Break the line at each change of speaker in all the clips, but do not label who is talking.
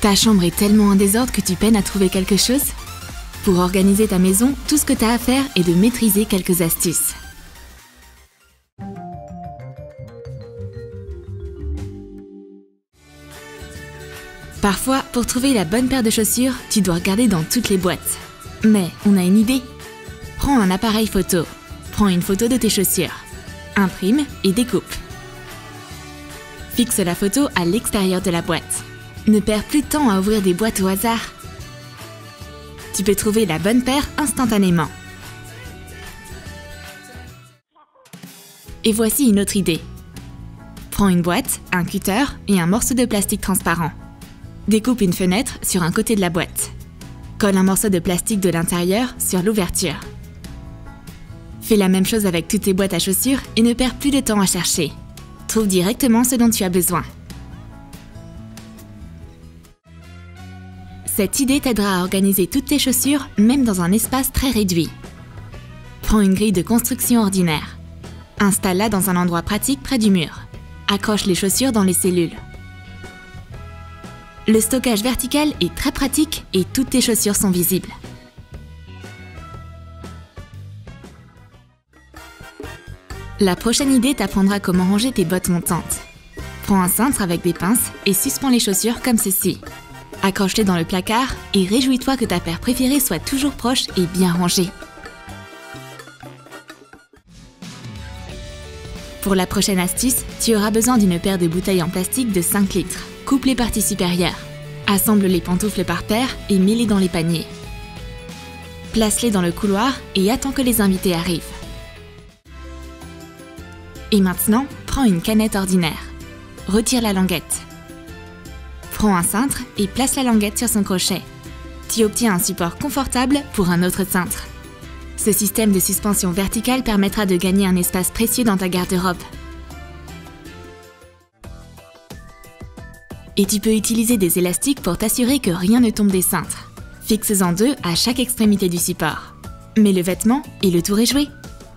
Ta chambre est tellement en désordre que tu peines à trouver quelque chose? Pour organiser ta maison, tout ce que tu as à faire est de maîtriser quelques astuces. Parfois, pour trouver la bonne paire de chaussures, tu dois regarder dans toutes les boîtes. Mais on a une idée. Prends un appareil photo. Prends une photo de tes chaussures. Imprime et découpe. Fixe la photo à l'extérieur de la boîte. Ne perds plus de temps à ouvrir des boîtes au hasard. Tu peux trouver la bonne paire instantanément. Et voici une autre idée. Prends une boîte, un cutter et un morceau de plastique transparent. Découpe une fenêtre sur un côté de la boîte. Colle un morceau de plastique de l'intérieur sur l'ouverture. Fais la même chose avec toutes tes boîtes à chaussures et ne perds plus de temps à chercher. Trouve directement ce dont tu as besoin. Cette idée t'aidera à organiser toutes tes chaussures, même dans un espace très réduit. Prends une grille de construction ordinaire. Installe-la dans un endroit pratique près du mur. Accroche les chaussures dans les cellules. Le stockage vertical est très pratique et toutes tes chaussures sont visibles. La prochaine idée t'apprendra comment ranger tes bottes montantes. Prends un cintre avec des pinces et suspends les chaussures comme ceci. Accroche-les dans le placard et réjouis-toi que ta paire préférée soit toujours proche et bien rangée. Pour la prochaine astuce, tu auras besoin d'une paire de bouteilles en plastique de 5 litres. Coupe les parties supérieures. Assemble les pantoufles par paire et mets-les dans les paniers. Place-les dans le couloir et attends que les invités arrivent. Et maintenant, prends une canette ordinaire. Retire la languette. Prends un cintre et place la languette sur son crochet. Tu obtiens un support confortable pour un autre cintre. Ce système de suspension verticale permettra de gagner un espace précieux dans ta garde-robe. Et tu peux utiliser des élastiques pour t'assurer que rien ne tombe des cintres. Fixe-en 2 à chaque extrémité du support. Mets le vêtement et le tour est joué.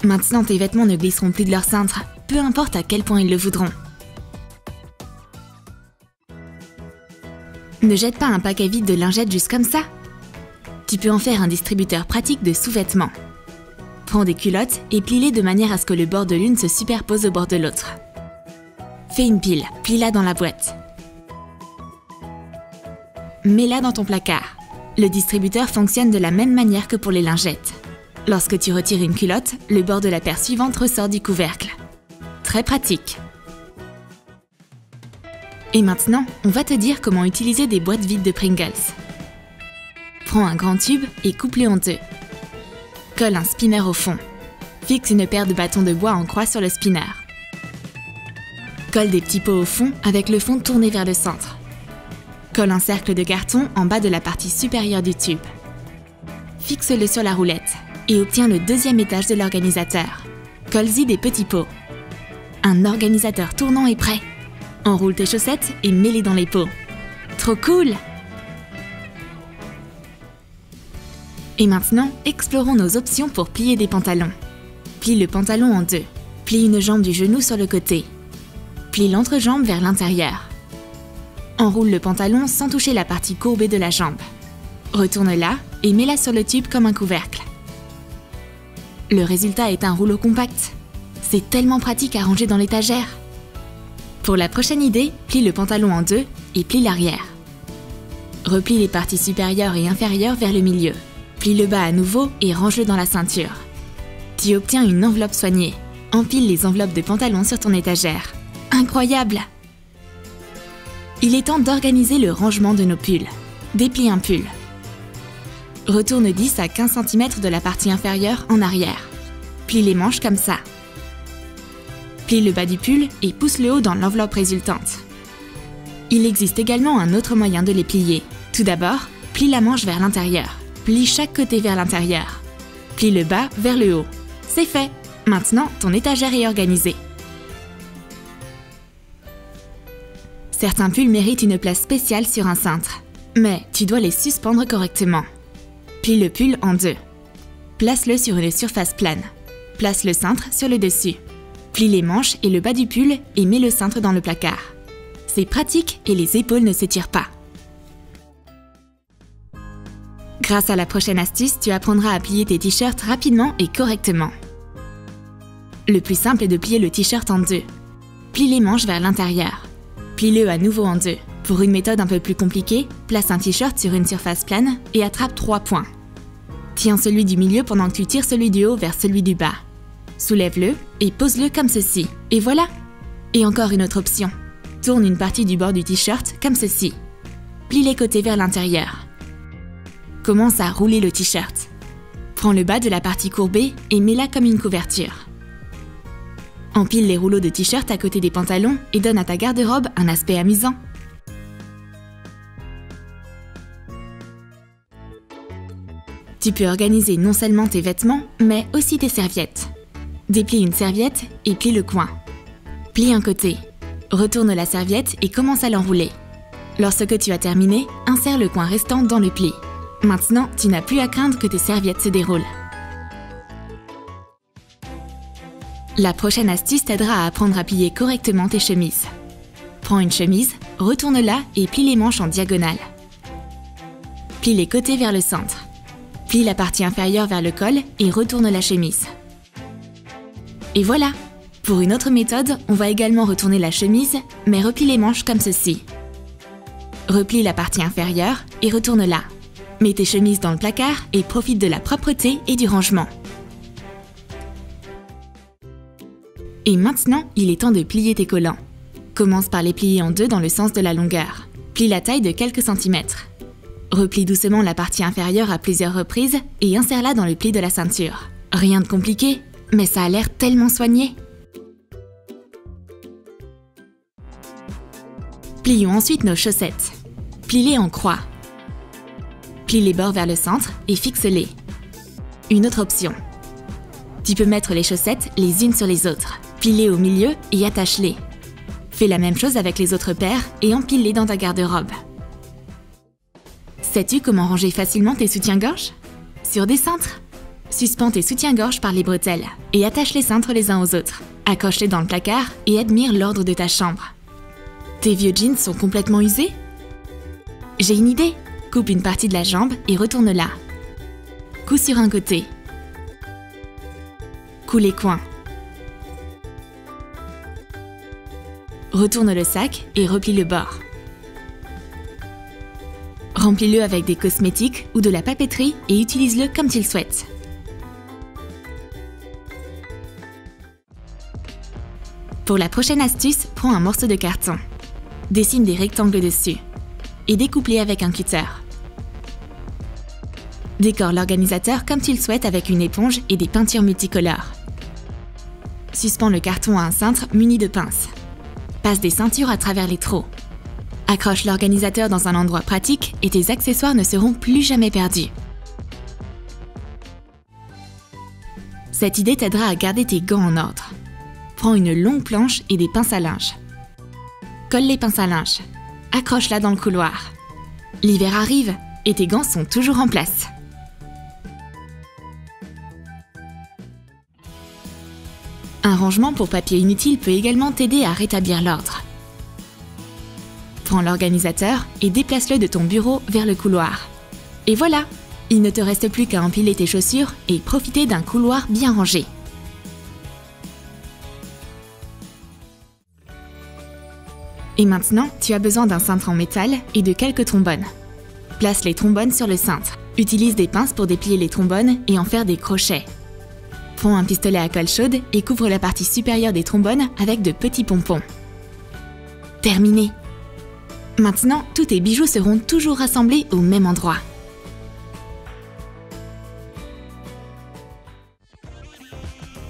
Maintenant, tes vêtements ne glisseront plus de leur cintre, peu importe à quel point ils le voudront. Ne jette pas un paquet vide de lingettes juste comme ça. Tu peux en faire un distributeur pratique de sous-vêtements. Prends des culottes et plie-les de manière à ce que le bord de l'une se superpose au bord de l'autre. Fais une pile, plie-la dans la boîte. Mets-la dans ton placard. Le distributeur fonctionne de la même manière que pour les lingettes. Lorsque tu retires une culotte, le bord de la paire suivante ressort du couvercle. Très pratique. Et maintenant, on va te dire comment utiliser des boîtes vides de Pringles. Prends un grand tube et coupe-le en 2. Colle un spinner au fond. Fixe une paire de bâtons de bois en croix sur le spinner. Colle des petits pots au fond avec le fond tourné vers le centre. Colle un cercle de carton en bas de la partie supérieure du tube. Fixe-le sur la roulette et obtiens le deuxième étage de l'organisateur. Colle-y des petits pots. Un organisateur tournant est prêt. Enroule tes chaussettes et mets-les dans les pots. Trop cool! Et maintenant, explorons nos options pour plier des pantalons. Plie le pantalon en 2. Plie une jambe du genou sur le côté. Plie l'entrejambe vers l'intérieur. Enroule le pantalon sans toucher la partie courbée de la jambe. Retourne-la et mets-la sur le tube comme un couvercle. Le résultat est un rouleau compact. C'est tellement pratique à ranger dans l'étagère. Pour la prochaine idée, plie le pantalon en 2 et plie l'arrière. Replie les parties supérieures et inférieures vers le milieu. Plie le bas à nouveau et range-le dans la ceinture. Tu obtiens une enveloppe soignée. Empile les enveloppes de pantalon sur ton étagère. Incroyable! Il est temps d'organiser le rangement de nos pulls. Déplie un pull. Retourne 10 à 15 cm de la partie inférieure en arrière. Plie les manches comme ça. Plie le bas du pull et pousse le haut dans l'enveloppe résultante. Il existe également un autre moyen de les plier. Tout d'abord, plie la manche vers l'intérieur. Plie chaque côté vers l'intérieur. Plie le bas vers le haut. C'est fait! Maintenant, ton étagère est organisée. Certains pulls méritent une place spéciale sur un cintre. Mais tu dois les suspendre correctement. Plie le pull en 2. Place-le sur une surface plane. Place le cintre sur le dessus. Plie les manches et le bas du pull et mets le cintre dans le placard. C'est pratique et les épaules ne s'étirent pas. Grâce à la prochaine astuce, tu apprendras à plier tes t-shirts rapidement et correctement. Le plus simple est de plier le t-shirt en deux. Plie les manches vers l'intérieur. Plie-le à nouveau en deux. Pour une méthode un peu plus compliquée, place un t-shirt sur une surface plane et attrape 3 points. Tiens celui du milieu pendant que tu tires celui du haut vers celui du bas. Soulève-le et pose-le comme ceci. Et voilà! Et encore une autre option. Tourne une partie du bord du t-shirt comme ceci. Plie les côtés vers l'intérieur. Commence à rouler le t-shirt. Prends le bas de la partie courbée et mets-la comme une couverture. Empile les rouleaux de t-shirt à côté des pantalons et donne à ta garde-robe un aspect amusant. Tu peux organiser non seulement tes vêtements, mais aussi tes serviettes. Déplie une serviette et plie le coin. Plie un côté. Retourne la serviette et commence à l'enrouler. Lorsque tu as terminé, insère le coin restant dans le pli. Maintenant, tu n'as plus à craindre que tes serviettes se déroulent. La prochaine astuce t'aidera à apprendre à plier correctement tes chemises. Prends une chemise, retourne-la et plie les manches en diagonale. Plie les côtés vers le centre. Plie la partie inférieure vers le col et retourne la chemise. Et voilà! Pour une autre méthode, on va également retourner la chemise, mais replie les manches comme ceci. Replie la partie inférieure et retourne-la. Mets tes chemises dans le placard et profite de la propreté et du rangement. Et maintenant, il est temps de plier tes collants. Commence par les plier en deux dans le sens de la longueur. Plie la taille de quelques centimètres. Replie doucement la partie inférieure à plusieurs reprises et insère-la dans le pli de la ceinture. Rien de compliqué, mais ça a l'air tellement soigné. Plions ensuite nos chaussettes. Plie-les en croix. Plie les bords vers le centre et fixe-les. Une autre option. Tu peux mettre les chaussettes les unes sur les autres. Plie-les au milieu et attache-les. Fais la même chose avec les autres paires et empile-les dans ta garde-robe. Sais-tu comment ranger facilement tes soutiens-gorge? Sur des cintres. Suspends tes soutiens-gorge par les bretelles et attache les cintres les uns aux autres. Accroche-les dans le placard et admire l'ordre de ta chambre. Tes vieux jeans sont complètement usés? J'ai une idée! Coupe une partie de la jambe et retourne-la. Couds sur un côté. Couds les coins. Retourne le sac et replie le bord. Remplis-le avec des cosmétiques ou de la papeterie et utilise-le comme tu le souhaites. Pour la prochaine astuce, prends un morceau de carton. Dessine des rectangles dessus et découpe-les avec un cutter. Décore l'organisateur comme tu le souhaites avec une éponge et des peintures multicolores. Suspends le carton à un cintre muni de pinces. Passe des ceintures à travers les trous. Accroche l'organisateur dans un endroit pratique et tes accessoires ne seront plus jamais perdus. Cette idée t'aidera à garder tes gants en ordre. Prends une longue planche et des pinces à linge. Colle les pinces à linge. Accroche-la dans le couloir. L'hiver arrive et tes gants sont toujours en place. Un rangement pour papier inutile peut également t'aider à rétablir l'ordre. Prends l'organisateur et déplace-le de ton bureau vers le couloir. Et voilà! Il ne te reste plus qu'à empiler tes chaussures et profiter d'un couloir bien rangé. Et maintenant, tu as besoin d'un cintre en métal et de quelques trombones. Place les trombones sur le cintre. Utilise des pinces pour déplier les trombones et en faire des crochets. Prends un pistolet à colle chaude et couvre la partie supérieure des trombones avec de petits pompons. Terminé! Maintenant, tous tes bijoux seront toujours rassemblés au même endroit.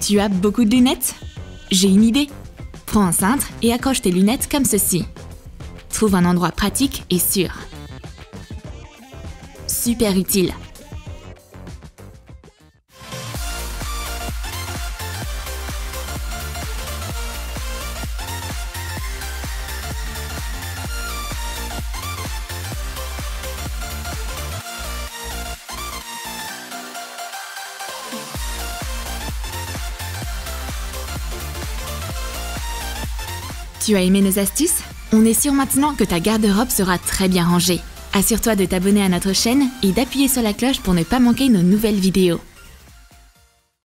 Tu as beaucoup de lunettes? J'ai une idée! Prends un cintre et accroche tes lunettes comme ceci. Trouve un endroit pratique et sûr. Super utile! Tu as aimé nos astuces? On est sûr maintenant que ta garde-robe sera très bien rangée. Assure-toi de t'abonner à notre chaîne et d'appuyer sur la cloche pour ne pas manquer nos nouvelles vidéos.